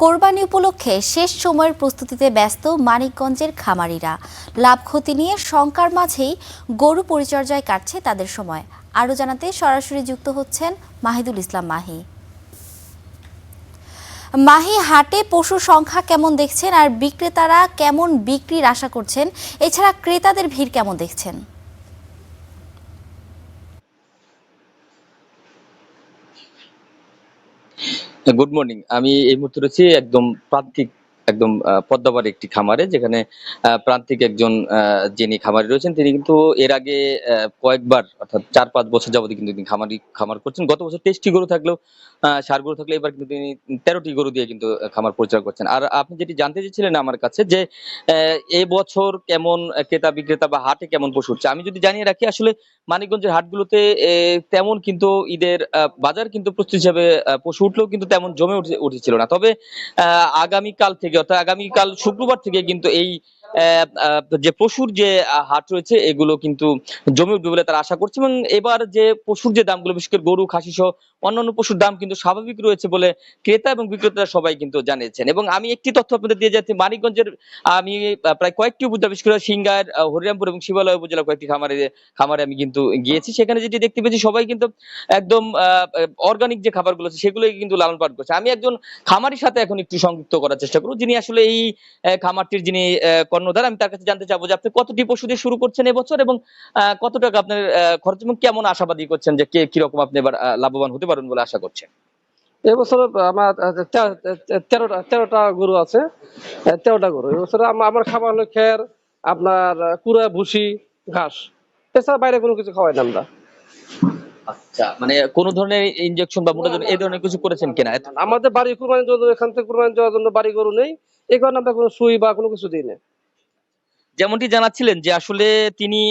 কোরবানি উপলক্ষে শেষ সময়ের প্রস্তুতিতে ব্যস্ত মানিকগঞ্জের খামারিরা। লাভ ক্ষতি নিয়ে শঙ্কার মাঝেই গরু পরিচর্যায় কাটছে তাদের সময়। আরও জানাতে সরাসরি যুক্ত হচ্ছেন মাহিদুল ইসলাম মাহি। মাহি, হাটে পশুর সংখ্যা কেমন দেখছেন আর বিক্রেতারা কেমন বিক্রির আশা করছেন? এছাড়া ক্রেতাদের ভিড় কেমন দেখছেন? Good morning. আমি এই মুহূর্তে রয়েছি একদম প্রান্তিক একদম পদ্মাবাড়ি একটি খামারে, যেখানে প্রান্তিক একজন যিনি খামারি রয়েছেন তিনি কিন্তু এর আগে কয়েকবার অর্থাৎ ৪-৫ বছর যাবতীয় কিন্তু তিনি খামার করছেন। গত বছর ২৩টি গরু থাকলেও ষাঁড় গরু থাকলে এবার কিন্তু তিনি ১৩টি গরু দিয়ে কিন্তু খামার পরিচালনা করছেন। আর আপনি যেটি জানতে চেয়েছিলেন আমার কাছে যে এবছর কেমন ক্রেতা বিক্রেতা বা হাটে কেমন পশু উঠছে। আমি যদি জানিয়ে রাখি, আসলে মানিকগঞ্জের হাটগুলোতে তেমন কিন্তু ঈদের বাজার কিন্তু প্রস্তুতি হিসেবে পশু উঠলেও কিন্তু তেমন জমে উঠেছিল না। তবে আগামীকাল থেকে অর্থাৎ আগামীকাল শুক্রবার থেকে কিন্তু এই যে পশুর যে হাট রয়েছে এগুলো কিন্তু জমে উঠবে বলে তারা আশা করছে, এবং এবার যে পশুর যে দামগুলো বিশেষ করে গরু, খাসি সহ অন্যান্য পশুর দাম কিন্তু স্বাভাবিক রয়েছে বলে ক্রেতা এবং বিক্রেতারা সবাই কিন্তু জানিয়েছেন। এবং আমি একটি তথ্য আপনাদের দিয়ে যাচ্ছি, মানিকগঞ্জের আমি প্রায় কয়েকটি উপজেলা বিশেষ করে সিংগার, হরিরামপুর এবং শিবালয় উপজেলা কয়েকটি খামারে আমি কিন্তু গিয়েছি। সেখানে যেটি দেখতে পেয়েছি সবাই কিন্তু একদম অর্গানিক যে খাবারগুলো আছে সেগুলোই কিন্তু লালন পালন করছে। আমি একজন খামারির সাথে এখন একটু সংযুক্ত করার চেষ্টা করব, যিনি আসলে এই খামারটির যিনি কর্ণধার। আমি তার কাছে জানতে চাবো যে আপনি কতটি পশু দিয়ে শুরু করছেন এবছর, এবং কত টাকা আপনার খরচ, এবং কেমন আশাবাদী করছেন যে কিরকম আপনি এবার লাভবান হতে পারবেন বলে আশা করছেন? এবছর আমার ১৩টা গরু আছে। ১৩টা গরু এবছর আমার খাবার হলো খের, আপনার কুড়া, ভুসি, ঘাস। এছাড়া বাইরে কোনো কিছু খাওয়াই না আমরা। আচ্ছা, মানে কোন ধরনের ইনজেকশন বা মুটাজন এই ধরনের কিছু করেছেন কিনা? আমাদের বাড়ি কুরবানি দেওয়ার জন্য, এখান থেকে কুরবানি দেওয়ার জন্য বাড়ি গরু নেই, এই কারণে আমরা কোনো সুই বা কোনো কিছু দিই না। যেমনটি জানাচ্ছিলেন যে আসলে তিনি,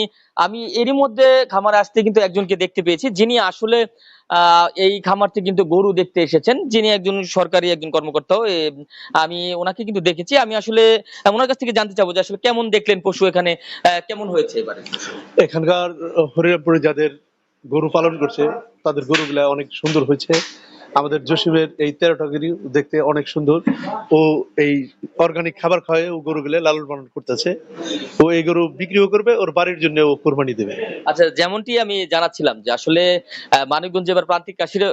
আমি এরই মধ্যে খামারে আসতে কিন্তু একজনকে দেখতে পেয়েছি যিনি আসলে এই খামারটি কিন্তু গরু দেখতে এসেছেন, যিনি একজন সরকারি একজন কর্মকর্তাও। আমি ওনাকে কিন্তু দেখেছি। আমি আসলে ওনার কাছ থেকে জানতে চাবো যে আসলে কেমন দেখলেন পশু এখানে, কেমন হয়েছে এবারে? এখানকার হরিরামপুরে যাদের গরু পালন করছে তাদের গরুগুলা অনেক সুন্দর হয়েছে। আমাদের জসিমের এই ১৩টা গরু দেখতে অনেক সুন্দর। ও এই অর্গানিক খাবার খাওয়ায় ও গরুগুলা লালন পালন করতেছে। ও এই গরু বিক্রিও করবে, ওর বাড়ির জন্য ও কোরবানি দেবে। আচ্ছা, যেমনটি আমি জানাচ্ছিলাম যে আসলে মানিকগঞ্জে এবার প্রান্তিক চাষিরা,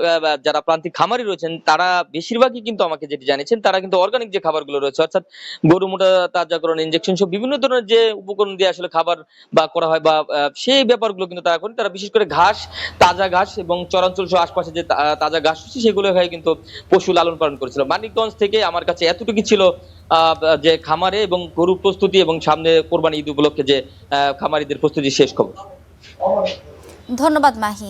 যারা প্রান্তিক খামারি রয়েছেন তারা বেশিরভাগই কিন্তু আমাকে যেটি জানিয়েছেন, তারা কিন্তু অর্গানিক যে খাবারগুলো রয়েছে অর্থাৎ গরু মোটা তাজাকরণ, ইনজেকশন সহ বিভিন্ন ধরনের যে উপকরণ দিয়ে আসলে খাবার বা করা হয় বা সেই ব্যাপারগুলো কিন্তু তারা করেন। তারা বিশেষ করে ঘাস, তাজা ঘাস এবং চরাঞ্চল সহ আশপাশে যে তাজা ঘাস রয়েছে সেগুলো হয়ে কিন্তু পশু লালন পালন করেছিল। মানিকগঞ্জ থেকে আমার কাছে এতটুকু ছিল যে খামারে এবং গরু প্রস্তুতি এবং সামনে কোরবানি ঈদ উপলক্ষে যে খামারিদের প্রস্তুতি শেষ খবর। ধন্যবাদ মাহি।